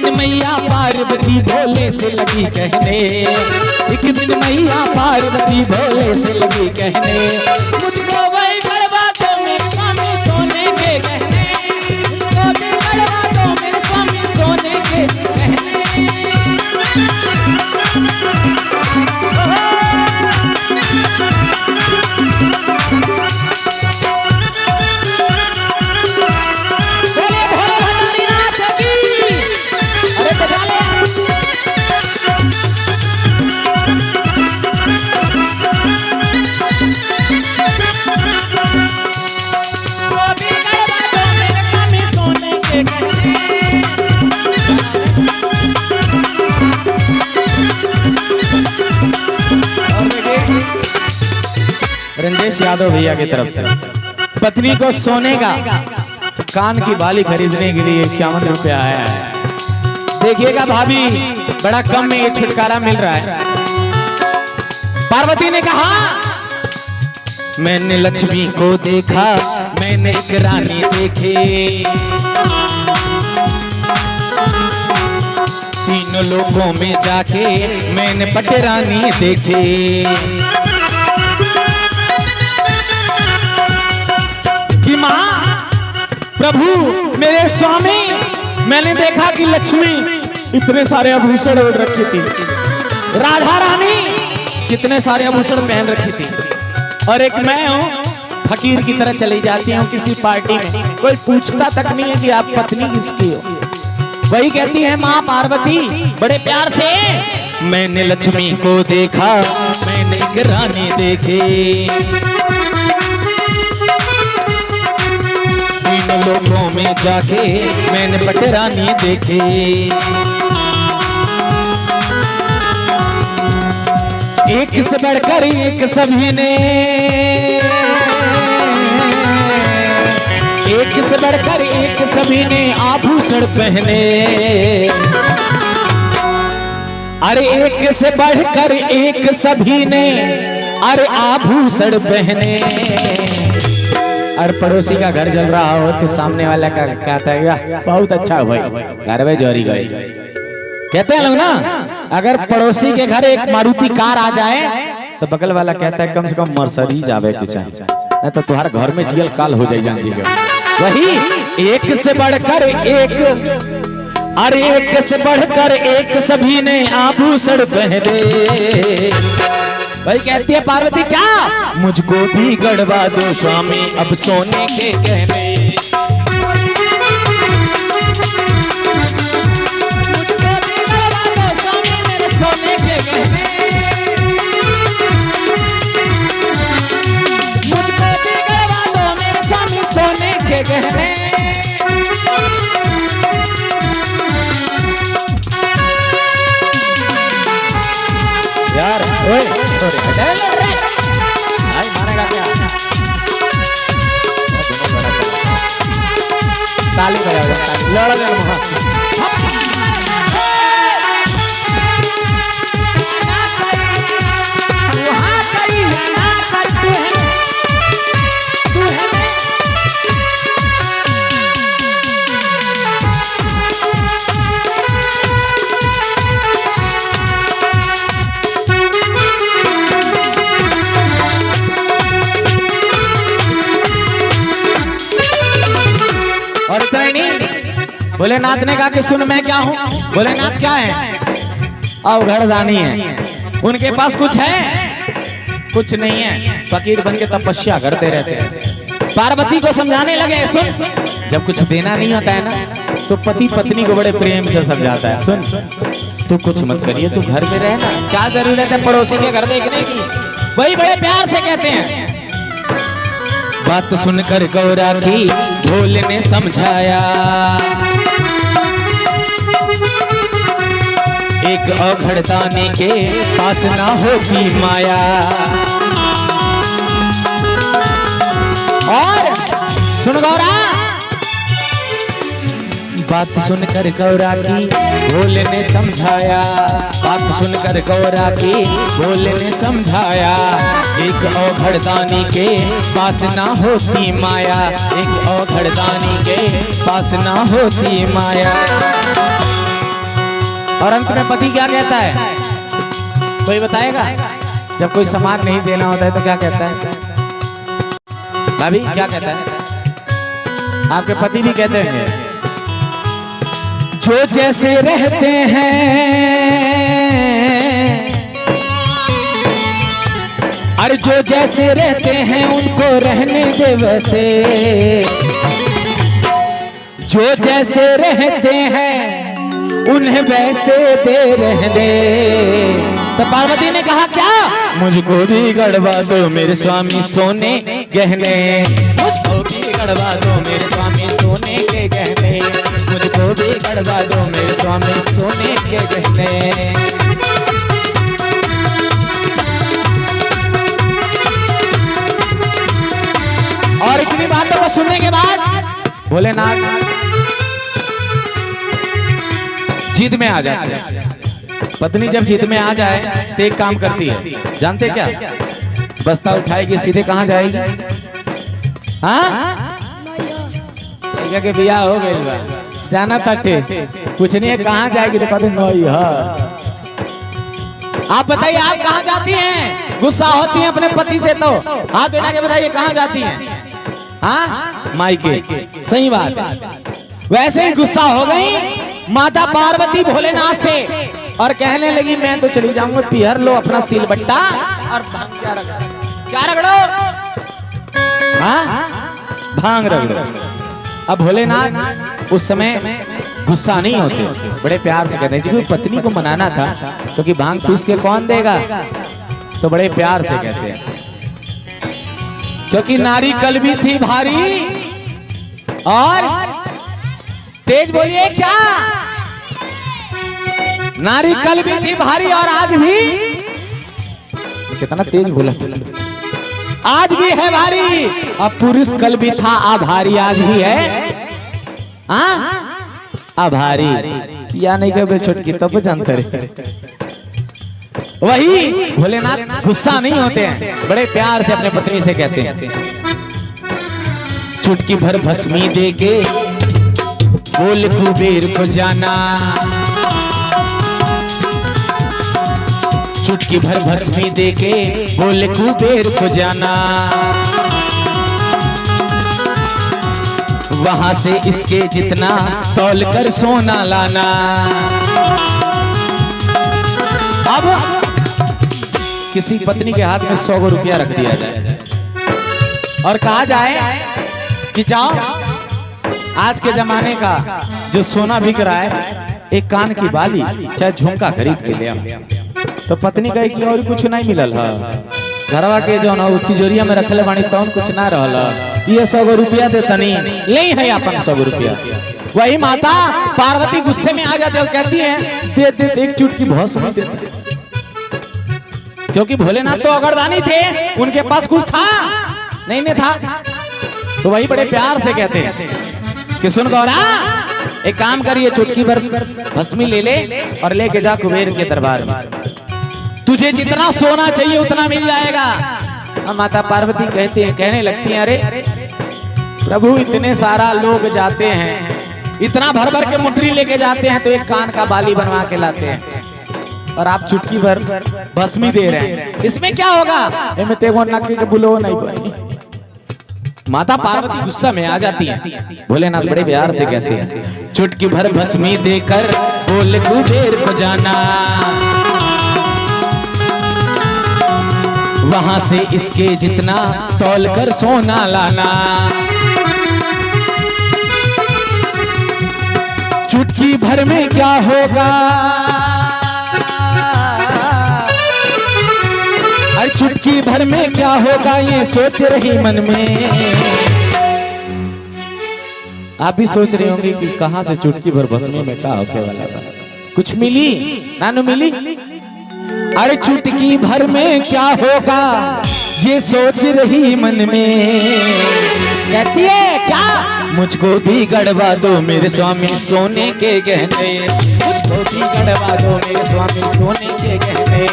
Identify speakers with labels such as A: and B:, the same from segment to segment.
A: दिन मैया पार्वती भोले से लगी कहने, एक दिन मैया पार्वती भोले से लगी कहने, मुझको वही गढ़वा दो मेरे स्वामी सोने के गहने, मुझको भी गढ़वा दो मेरे स्वामी सोने के गहने। रंजेश यादव भैया की तरफ से पत्नी को सोने का कान की बाली खरीदने के लिए 51 रुपया आया है। देखिएगा भाभी, बड़ा कम में ये छुटकारा मिल रहा है। पार्वती ने कहा, मैंने लक्ष्मी को देखा, मैंने एक रानी देखे, तीनों लोगों में जाके मैंने पटरानी देखे। कि मां, प्रभु मेरे स्वामी, मैंने देखा कि लक्ष्मी इतने सारे आभूषण ओढ़ रखी थी, राधा रानी कितने सारे आभूषण पहन रखी थी, और एक मैं हूँ फकीर की तरह चली जाती हूँ किसी पार्टी में, कोई पूछता तक नहीं है कि आप पत्नी किसकी हो। वही कहती है माँ पार्वती बड़े प्यार से, मैंने लक्ष्मी को देखा, मैंने एक रानी देखे, तीनों लोगों में जाके मैंने पटरानी देखे। एक से बढ़कर एक सभी ने, एक से बढ़कर एक सभी ने आभूषण पहने, अरे एक से बढ़कर एक सभी ने अरे आभूषण पहने। और पड़ोसी का घर जल रहा हो तो सामने वाला का कहता है बहुत अच्छा भाई, घर में जोरी गई। कहते हैं लोग ना, अगर पड़ोसी के घर एक मारुति कार आ जाए तो बगल वाला कहता है कम से कम मर्सिडीज आवे के चाहिए, नहीं तो तुम्हारे घर में जियल काल हो जाए जान जी। वही एक से बढ़कर एक, अरे एक से बढ़कर एक सभी ने आभूषण पहने। भाई कहती है पार्वती क्या, मुझको भी गढ़वा दो स्वामी अब सोने के गहने, मुझको भी गढ़वा दो स्वामी मेरे सोने के गहने, मुझको भी गढ़वा दो मेरे स्वामी सोने के गहने। यार ओए भाई मारेगा क्या, ताली बजाओ, लड़ा जाना। और इतना ही नहीं, भोलेनाथ ने कहा कि सुन मैं क्या हूँ। भोलेनाथ क्या है, अवघड़दानी है, उनके पास कुछ है कुछ नहीं है, फकीर बन के तपस्या करते रहते हैं। पार्वती को समझाने लगे, सुन जब कुछ देना नहीं होता है ना तो पति पत्नी को बड़े प्रेम से समझाता है, सुन तू कुछ मत करिए, तू घर में रहना, क्या जरूरत है पड़ोसी के घर देखने की। वही बड़े प्यार से कहते हैं। बात सुनकर गौरा की भोले ने समझाया, एक अवघड़दानी के पास ना होती माया। और सुन गौरा, बात सुनकर गौरा की भोले ने समझाया, बात सुनकर गौरा की भोले ने समझाया, एक अवघड़दानी के पास ना होती माया, एक अवघड़दानी के पास ना होती माया। और अंत में पति क्या कहता है, कोई बताएगा? जब कोई सामान नहीं देना होता है तो क्या कहता है? भाभी क्या कहता है? आपके पति भी कहते होंगे, जो जैसे रहते हैं, अरे जो जैसे रहते हैं उनको रहने दे वैसे, जो जैसे रहते हैं उन्हें वैसे दे रहने। तो पार्वती ने कहा क्या? मुझको भी गढ़वा दो मेरे स्वामी सोने गहने, मुझको भी गढ़वा दो मेरे स्वामी सोने के गहने, मुझको भी गढ़वा दो मेरे स्वामी सोने के गहने। और इतनी बातों को सुनने के बाद भोलेनाथ जिद में आ जाते हैं। पत्नी जब जिद में आ जाए तो एक काम करती है, जानते क्या? बस्ता उठाएगी, सीधे कहाँ जाएगी? हाँ के बिया हो गई, जाना तटे कुछ नहीं है, कहाँ जाएगी? तो कहते नहीं। आप बताइए आप कहाँ जाती हैं? गुस्सा होती हैं अपने पति से तो हाथ उठा के बताइए कहाँ जाती हैं? हाँ मायके। सही बात। वैसे ही गुस्सा हो गई माता पार्वती भोलेनाथ से और कहने लगी मैं तो चली जाऊंगा, पिहर लो अपना सिलबट्टा और भांग क्या रगड़ो? हाँ भांग रगड़ो। अब भोलेनाथ उस समय गुस्सा नहीं होते, बड़े प्यार से कहते हैं, क्योंकि पत्नी को मनाना था क्योंकि भांग पीस के कौन देगा, तो बड़े प्यार से कहते हैं। क्योंकि नारी कल भी थी भारी और तेज बोलिए क्या? नारी कल भी थी भारी और आज भी, कितना तेज बोला, आज भी है भारी। अब पुरुष कल भी था आभारी, आज भी है आभारी। या नहीं कहे छुटकी तब जानते रहे। वही भोलेनाथ गुस्सा नहीं होते हैं, बड़े प्यार से अपने पत्नी से कहते हैं, चुटकी भर भस्मी दे के बोल कुबेर को जाना, चुटकी भर भस्मी दे के बोल कुबेर को जाना, वहां से इसके जितना तौल कर सोना लाना। अब किसी पत्नी के हाथ में 100 रुपया रख दिया जाए और कहा जाए कि जाओ आज के जमाने का जो सोना बिक रहा है, एक कान की बाली चाहे झुमका खरीद के ले आओ। तो पत्नी कहे कि और कुछ नहीं मिलल है, घरवा के जो ना तिजोरिया में रखले बानी तौन कुछ ना रहल, ये 100 रुपया दे तनी ले है अपन 100 रुपया। वही माता पार्वती गुस्से में आ जाती है और कहती है दे दे एक चुटकी भस्म दे, क्योंकि भोलेनाथ तो अगरदानी थे, उनके पास कुछ था नहीं था। तो वही बड़े प्यार से कहते हैं कि सुन गौरा, एक काम करिए, चुटकी भर भस्मी ले ले और लेके जा कुबेर के दरबार में, तुझे जितना सोना चाहिए उतना मिल जाएगा। अब माता पार्वती कहती है, कहने लगती हैं, अरे प्रभु इतने सारा लोग जाते हैं, इतना भर भर के मुट्ठी लेके जाते हैं, तो एक कान का बाली बनवा के लाते हैं और आप चुटकी भर भस्मी दे रहे हैं, इसमें क्या होगा? नक्की के बुलो नहीं पाई। माता पार्वती गुस्सा में आ जाती है। भोलेनाथ बड़े प्यार से कहते हैं, चुटकी भर भस्मी देकर बोल कुबेर को जाना, वहां से इसके जितना तौल कर सोना लाना, चुटकी भर में क्या होगा, अरे चुटकी भर में क्या होगा, ये सोच रही मन में। आप भी सोच रहे होंगे कि कहां से चुटकी भर भस्मी में क्या होके वाला था, कुछ मिली नानू मिली? अरे चुटकी भर में क्या होगा, ये सोच रही मन में। कहती है क्या? मुझको भी गढ़वा दो मेरे स्वामी सोने के गहने, मुझको भी गढ़वा दो मेरे स्वामी सोने के गहने,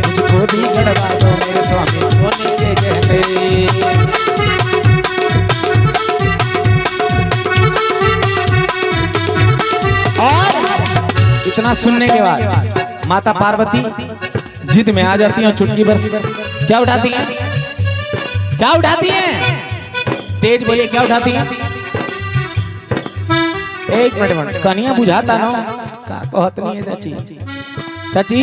A: मुझको भी गढ़वा दो मेरे स्वामी सोने के गहने। और इतना सुनने के बाद माता पार्वती जिद में आ जाती हैं और चुटकी भर क्या उठाती हैं? क्या उठाती हैं? तेज बोलिए, क्या उठाती हैं? एक मिनट कनिया बुझाता ना का कहत नहीं है चाची। चाची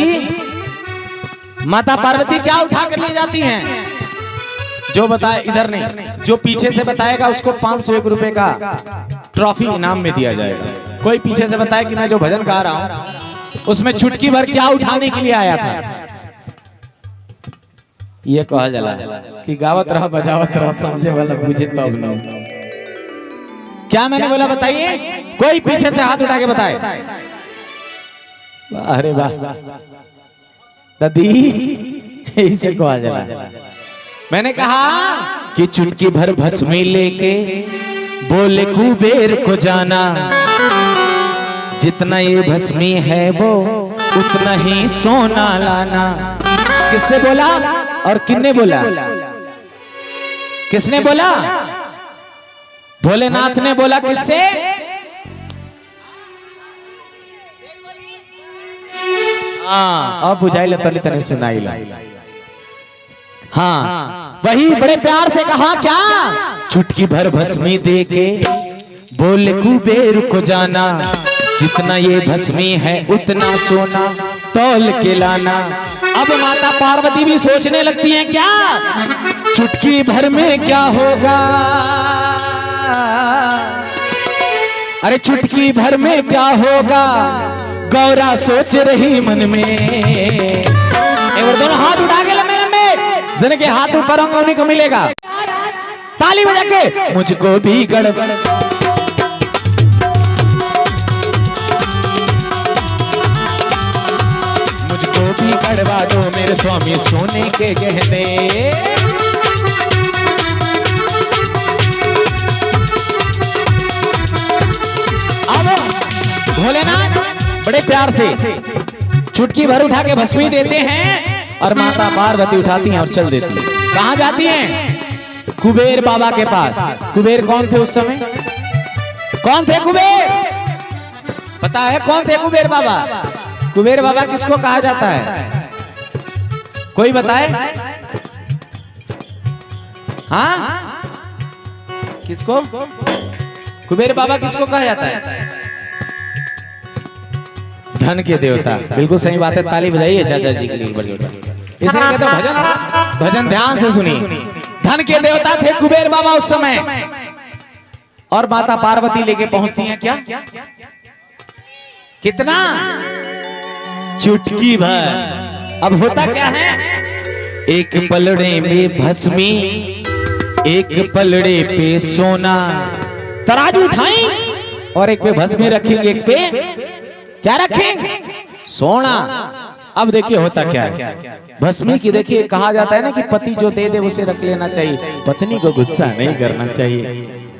A: माता पार्वती क्या उठा कर ले जाती हैं? जो बताए इधर नहीं, जो पीछे से बताएगा उसको 501 रुपए का ट्रॉफी इनाम में दिया जाएगा। कोई पीछे से बताए कि मैं जो भजन गा रहा हूं उसमें चुटकी भर क्या उठाने के लिए आया था। ये कहा जाला कि गावत रहा बजावत रहा, समझे वाला बुझे तब न। क्या मैंने बोला बताइए? कोई पीछे से हाथ उठा के बताए। अरे वाह दादी, इसे कहा जाला। मैंने कहा कि चुटकी भर भस्मी लेके बोले कुबेर को जाना, जितना ये भस्मी है वो उतना ही सोना लाना। किससे बोला और किसने बोला? किसने बोला? भोलेनाथ ने बोला। किससे? हाँ, अब बुझाई ला तनी तनी सुनाई ला। हाँ, वही बड़े प्यार से कहा क्या? चुटकी भर भस्मी देके बोले कुबेर को जाना, जितना ये भस्मी है उतना सोना तौल के लाना। अब माता पार्वती भी सोचने लगती हैं क्या चुटकी भर में क्या होगा? अरे चुटकी भर में क्या होगा? गौरा सोच रही मन में। एक बार दोनों हाथ उठा के लंबे लंबे, जिनके के हाथ ऊपर होंगे उन्हीं को मिलेगा। ताली बजा के मुझको भी गड़बड़, मुझको भी गड़वा दो मेरे स्वामी सोने के गहने। अब भोलेनाथ बड़े प्यार से चुटकी भर उठा के भस्मी देते हैं और माता पार्वती उठाती हैं और चल देती हैं। कहां जाती हैं? कुबेर बाबा के पास। कुबेर कौन थे उस समय? कौन थे कुबेर? पता है कौन थे कुबेर बाबा? कुबेर बाबा किसको कहा जाता है? कोई बताए? हाँ, किसको? कुबेर बाबा किसको कहा जाता है? धन के देवता। बिल्कुल सही बात है, ताली बजाइए चाचा जी के लिए। इसलिए कहते हैं भजन, भजन ध्यान से सुनिए। धन के देवता थे कुबेर बाबा उस समय। और माता पार्वती लेके पहुंचती हैं क्या? कितना? चुटकी भर। अब होता क्या है? एक पलड़े में भस्मी, एक पलड़े पे सोना। तराजू उठाई और एक पे भस्मी रखेंगे, एक पे क्या रखेंगे? सोना। अब देखिए होता क्या है। भस्मी की देखिए कहा जाता है ना कि पति जो दे दे उसे रख लेना चाहिए, पत्नी को गुस्सा नहीं करना चाहिए।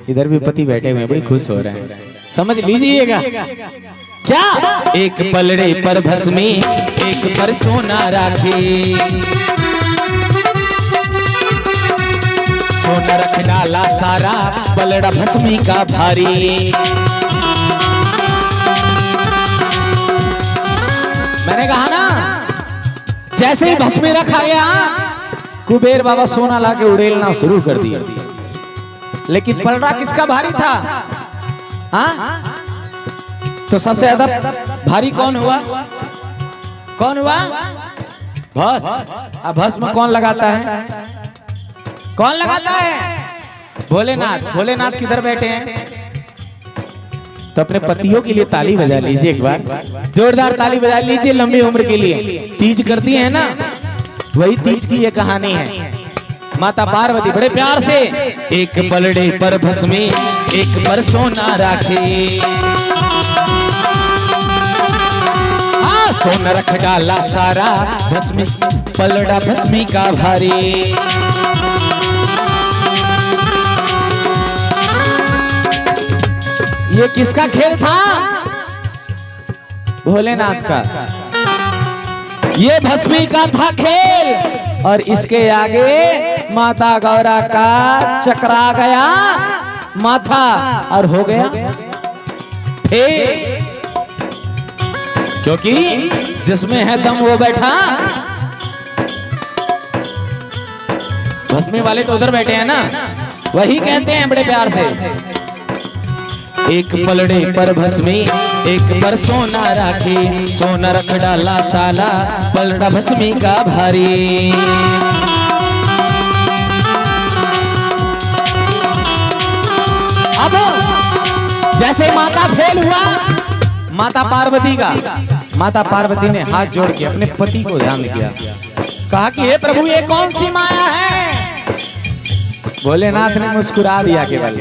A: इधर भी पति बैठे हुए हैं, बड़ी खुश हो रहे हैं, समझ लीजिएगा। क्या? एक पलड़े पर भस्मी, एक पर सोना राखे, सोना रख डाला सारा, पलड़ा भस्मी का भारी। मैंने कहा ना, जैसे ही भस्मी रखा गया कुबेर बाबा सोना लाके उड़ेलना शुरू कर दिया। लेकिन पलड़ा किसका भारी था? हाँ? तो सबसे ज्यादा भारी कौन हुआ? कौन हुआ? भस्म। अब भस्म कौन लगाता है? कौन लगाता है? भोलेनाथ। भोलेनाथ किधर बैठे हैं? तो अपने पतियों के लिए ताली बजा लीजिए, एक बार जोरदार ताली बजा लीजिए लंबी उम्र के लिए। तीज करती है ना, वही तीज की ये कहानी है। माता पार्वती बड़े प्यार से एक पलड़े पर भस्मी, एक पर सोना राखे, हाँ सोना रख डाला सारा, भस्मी पलड़ा भस्मी का भारी। ये किसका खेल था? भोलेनाथ का। ये भस्मी का था खेल और इसके आगे माता गौरा का चकरा गया माथा और हो गया फेल। क्योंकि जिसमें है दम वो बैठा, भस्मी वाले तो उधर बैठे हैं ना, वही कहते हैं बड़े प्यार से, एक पलड़े पर भस्मी एक पर सोना राखी, सोना रख डाला साला पलड़ा भस्मी का भारी। अब जैसे माता फेल हुआ माता पार्वती का, माता पार्वती ने हाथ जोड़ के अपने पति को ध्यान किया, कहा कि हे प्रभु ये कौन सी माया है। भोलेनाथ ने मुस्कुरा दिया केवल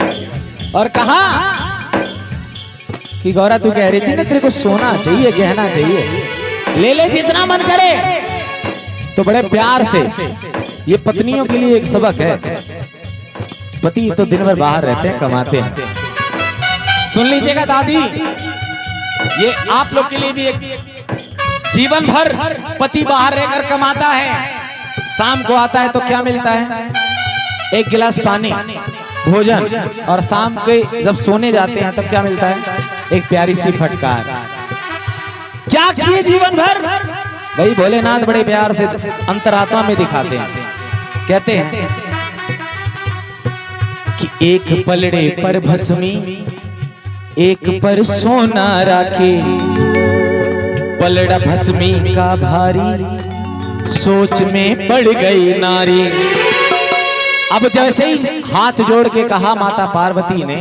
A: और कहा कि गौरा तू कह रही थी ना तेरे को सोना चाहिए गहना चाहिए, ले ले जितना मन करे। तो बड़े प्यार से, ये पत्नियों के लिए एक सबक है, पति तो दिन भर बाहर रहते हैं कमाते हैं। सुन लीजिएगा दादी, ये आप लोग के लिए भी एक जीवन भर पति बाहर रहकर कमाता है, शाम को आता है तो क्या मिलता है, एक गिलास पानी, भोजन, और शाम के जब सोने जाते हैं तब क्या मिलता है, एक प्यारी सी फटकार। क्या किए जीवन भर, भाई भोलेनाथ बड़े प्यार से अंतरात्मा में दिखाते हैं, कहते हैं कि एक पलड़े पर भस्मी एक पर सोना राखे, पलड़ा भस्मी का भारी सोच में पड़ गई नारी। अब जैसे ही हाथ जोड़ के कहा माता पार्वती ने,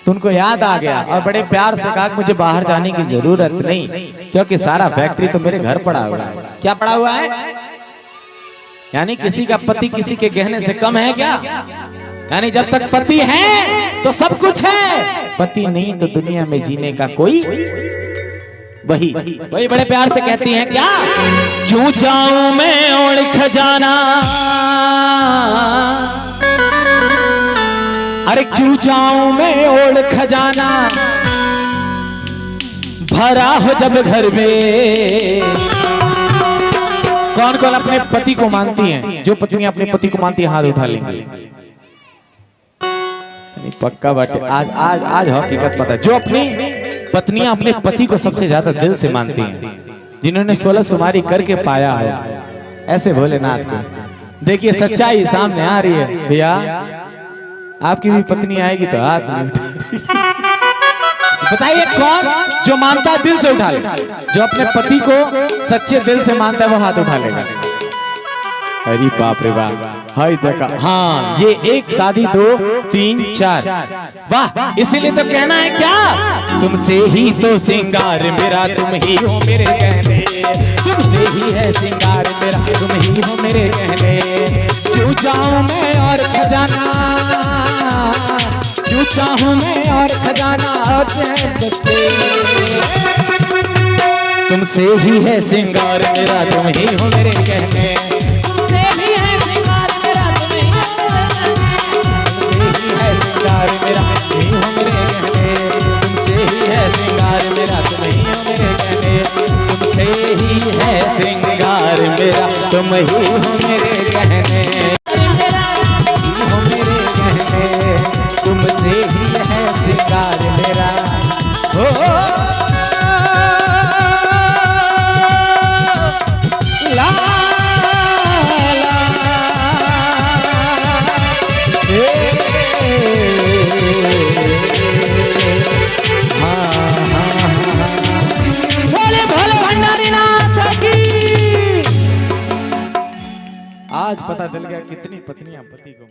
A: तो उनको याद आ गया और बड़े प्यार से कहा कि मुझे बाहर जाने की जरूरत नहीं, क्योंकि सारा फैक्ट्री तो मेरे घर पड़ा हुआ है। क्या पड़ा हुआ है, यानी किसी का पति किसी के गहने से कम है क्या, यानी जब तक पति है तो सब कुछ है, पति नहीं तो दुनिया में जीने का कोई, वही बड़े प्यार से कहती हैं क्या, क्यों जाऊं मैं और खजाना, अरे क्यों जाऊं मैं और खजाना, भरा हो जब घर में। कौन कौन अपने पति को मानती हैं, जो पत्नी अपने पति को मानती है हाथ उठा लेंगे। पक्का बात, आज आज आज हकीकत पता, जो अपनी पत्नियां अपने पति को सबसे ज्यादा दिल से मानती हैं, जिन्होंने 16 सुमारी करके पाया है, ऐसे भोलेनाथ को देखिए सच्चाई सामने आ रही है। भैया आपकी भी पत्नी आएगी तो हाथ नहीं उठाएगी। बताइए कौन जो मानता है दिल से उठा ले, जो अपने पति को सच्चे दिल से मानता है वो हाथ उठा लेगा। अरे बाप रे बाप, हाय देखा, हाँ ये एक दादी 2 3 4, वाह। इसीलिए तो कहना है क्या, तुमसे ही तो सिंगार मेरा तुम ही हो मेरे कहने, तुमसे ही है सिंगार मेरा तुम ही हो मेरे कहने। क्यों जाऊं मैं और खजाना, क्यों चाहूं मैं और खजाना, और तुमसे ही है सिंगार मेरा तुम ही हो मेरे कहने, सिंगार मेरा तुम ही हो मेरे कहने, तुमसे ही है सिंगार मेरा तुम ही हो मेरे कहने, तुमसे ही है सिंगार मेरा तुम ही हो मेरे कहने, हो मेरे कहने, तुमसे ही है सिंगार मेरा। हो ला भोले भोले भंडारी नाथ की। आज पता चल गया कितनी पत्नियां पति को